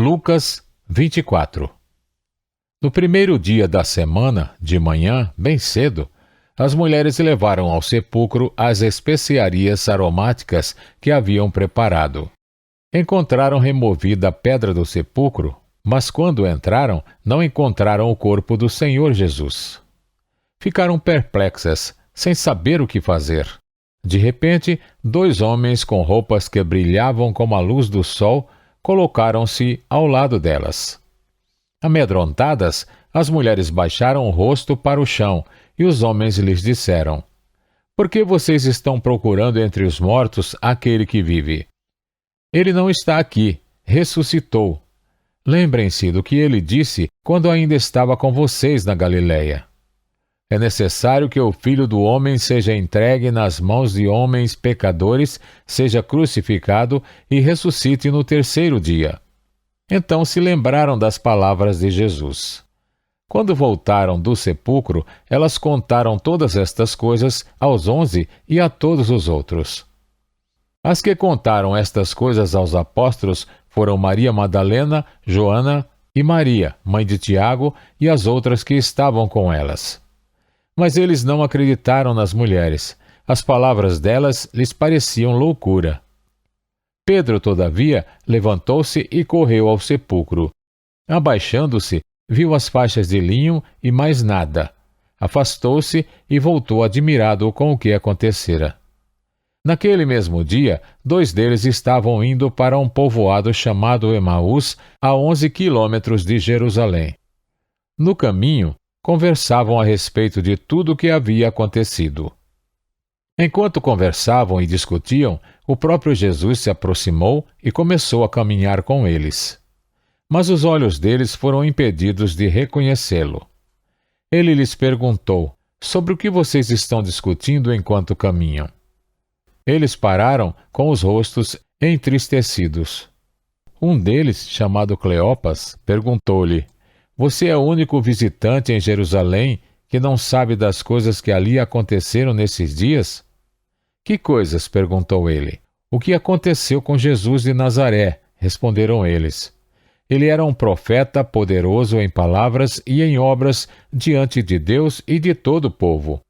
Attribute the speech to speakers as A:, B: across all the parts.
A: Lucas 24. No primeiro dia da semana, de manhã, bem cedo, as mulheres levaram ao sepulcro as especiarias aromáticas que haviam preparado. Encontraram removida a pedra do sepulcro, mas quando entraram, não encontraram o corpo do Senhor Jesus. Ficaram perplexas, sem saber o que fazer. De repente, 2 homens com roupas que brilhavam como a luz do sol colocaram-se ao lado delas. Amedrontadas, as mulheres baixaram o rosto para o chão e os homens lhes disseram: "Por que vocês estão procurando entre os mortos aquele que vive? Ele não está aqui, ressuscitou. Lembrem-se do que ele disse quando ainda estava com vocês na Galileia. É necessário que o Filho do Homem seja entregue nas mãos de homens pecadores, seja crucificado e ressuscite no terceiro dia." Então se lembraram das palavras de Jesus. Quando voltaram do sepulcro, elas contaram todas estas coisas aos 11 e a todos os outros. As que contaram estas coisas aos apóstolos foram Maria Madalena, Joana e Maria, mãe de Tiago, e as outras que estavam com elas. Mas eles não acreditaram nas mulheres. As palavras delas lhes pareciam loucura. Pedro, todavia, levantou-se e correu ao sepulcro. Abaixando-se, viu as faixas de linho e mais nada. Afastou-se e voltou admirado com o que acontecera. Naquele mesmo dia, 2 deles estavam indo para um povoado chamado Emaús, a 11 quilômetros de Jerusalém. No caminho, conversavam a respeito de tudo o que havia acontecido. Enquanto conversavam e discutiam, o próprio Jesus se aproximou e começou a caminhar com eles. Mas os olhos deles foram impedidos de reconhecê-lo. Ele lhes perguntou: "Sobre o que vocês estão discutindo enquanto caminham?" Eles pararam com os rostos entristecidos. Um deles, chamado Cleopas, perguntou-lhe: "Você é o único visitante em Jerusalém que não sabe das coisas que ali aconteceram nesses dias?" "Que coisas?" perguntou ele. "O que aconteceu com Jesus de Nazaré?" responderam eles. "Ele era um profeta poderoso em palavras e em obras diante de Deus e de todo o povo.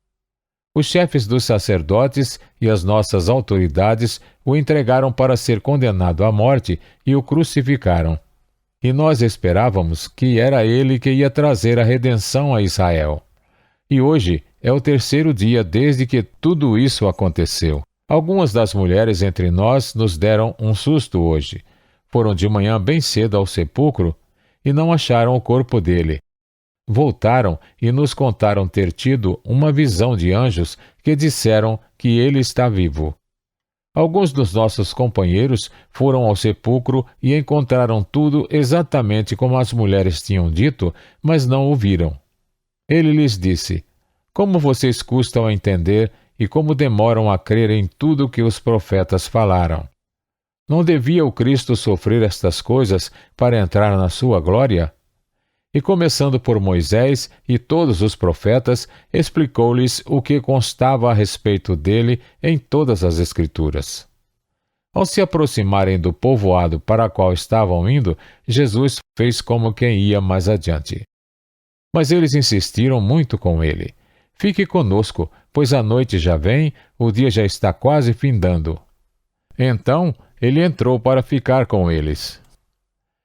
A: Os chefes dos sacerdotes e as nossas autoridades o entregaram para ser condenado à morte e o crucificaram. E nós esperávamos que era ele que ia trazer a redenção a Israel. E hoje é o terceiro dia desde que tudo isso aconteceu. Algumas das mulheres entre nós nos deram um susto hoje. Foram de manhã bem cedo ao sepulcro e não acharam o corpo dele. Voltaram e nos contaram ter tido uma visão de anjos que disseram que ele está vivo. Alguns dos nossos companheiros foram ao sepulcro e encontraram tudo exatamente como as mulheres tinham dito, mas não o viram." Ele lhes disse: "Como vocês custam a entender e como demoram a crer em tudo o que os profetas falaram? Não devia o Cristo sofrer estas coisas para entrar na sua glória?" E começando por Moisés e todos os profetas, explicou-lhes o que constava a respeito dele em todas as Escrituras. Ao se aproximarem do povoado para o qual estavam indo, Jesus fez como quem ia mais adiante. Mas eles insistiram muito com ele: "Fique conosco, pois a noite já vem, o dia já está quase findando." Então ele entrou para ficar com eles.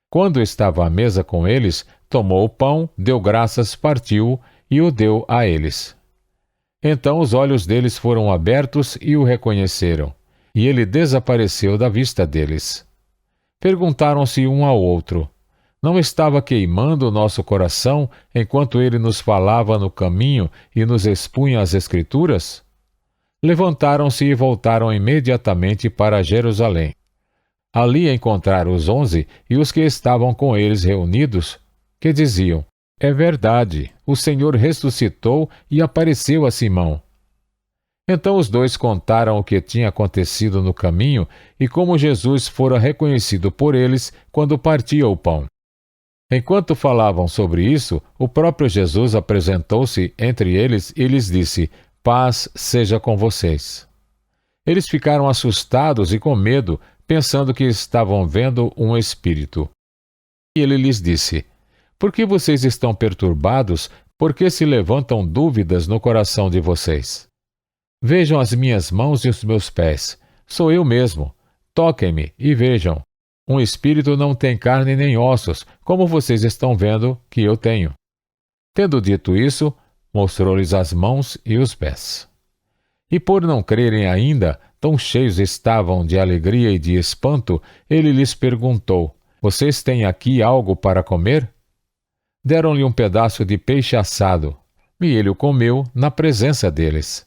A: Quando estava à mesa com eles, tomou o pão, deu graças, partiu-o e o deu a eles. Então os olhos deles foram abertos e o reconheceram, e ele desapareceu da vista deles. Perguntaram-se um ao outro: "Não estava queimando o nosso coração enquanto ele nos falava no caminho e nos expunha as Escrituras?" Levantaram-se e voltaram imediatamente para Jerusalém. Ali encontraram os 11 e os que estavam com eles reunidos, que diziam: "É verdade, o Senhor ressuscitou e apareceu a Simão." Então os 2 contaram o que tinha acontecido no caminho e como Jesus fora reconhecido por eles quando partia o pão. Enquanto falavam sobre isso, o próprio Jesus apresentou-se entre eles e lhes disse: "Paz seja com vocês." Eles ficaram assustados e com medo, pensando que estavam vendo um espírito. E ele lhes disse: Por que vocês estão perturbados? Por que se levantam dúvidas no coração de vocês? Vejam as minhas mãos e os meus pés. Sou eu mesmo. Toquem-me e vejam. Um espírito não tem carne nem ossos, como vocês estão vendo que eu tenho. Tendo dito isso, mostrou-lhes as mãos e os pés. E por não crerem ainda, tão cheios estavam de alegria e de espanto, ele lhes perguntou: Vocês têm aqui algo para comer? Deram-lhe um pedaço de peixe assado, e ele o comeu na presença deles.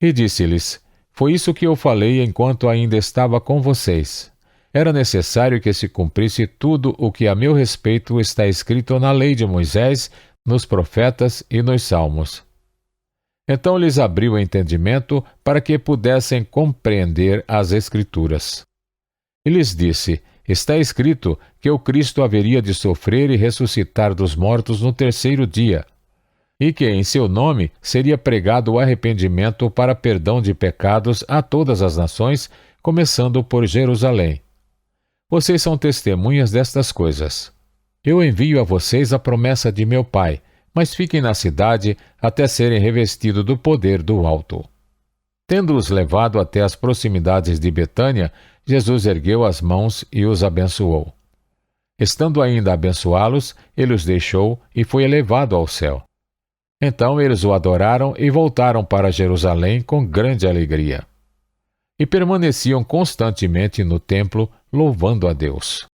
A: E disse-lhes: Foi isso que eu falei enquanto ainda estava com vocês. Era necessário que se cumprisse tudo o que a meu respeito está escrito na lei de Moisés, nos profetas e nos salmos. Então lhes abriu o entendimento para que pudessem compreender as Escrituras. E lhes disse: Está escrito que o Cristo haveria de sofrer e ressuscitar dos mortos no terceiro dia, e que em seu nome seria pregado o arrependimento para perdão de pecados a todas as nações, começando por Jerusalém. Vocês são testemunhas destas coisas. Eu envio a vocês a promessa de meu Pai, mas fiquem na cidade até serem revestidos do poder do alto. Tendo-os levado até as proximidades de Betânia, Jesus ergueu as mãos e os abençoou. Estando ainda a abençoá-los, ele os deixou e foi elevado ao céu. Então eles o adoraram e voltaram para Jerusalém com grande alegria. E permaneciam constantemente no templo, louvando a Deus.